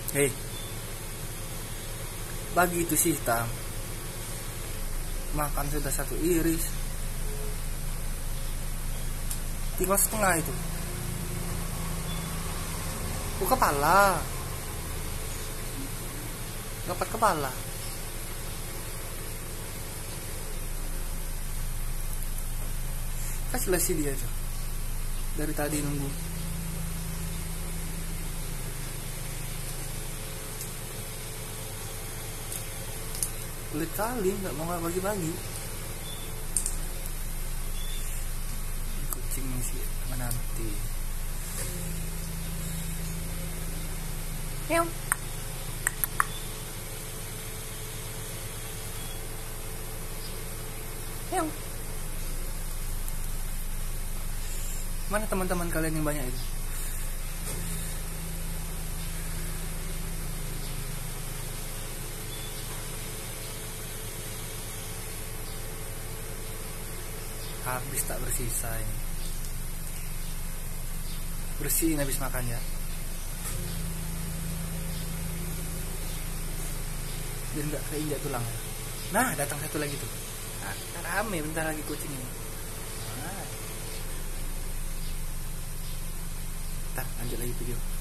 Hei, bagi itu sih hitam. Makan sudah satu iris, tinggal setengah itu. Kepala, dapat kepala. Kasih lesi dia tuh. Dari tadi nunggu. Pelit kali, nggak mau bagi-bagi. Kucing sih menanti. Meow. Meow. Mana teman-teman kalian yang banyak itu? Habis tak bersisa ini. Bersihin habis makan ya. Biar nggak keinjak tulang. Nah, datang satu lagi tuh. Nah, rame bentar lagi kucing ini. Nah. Ntar lanjut lagi video.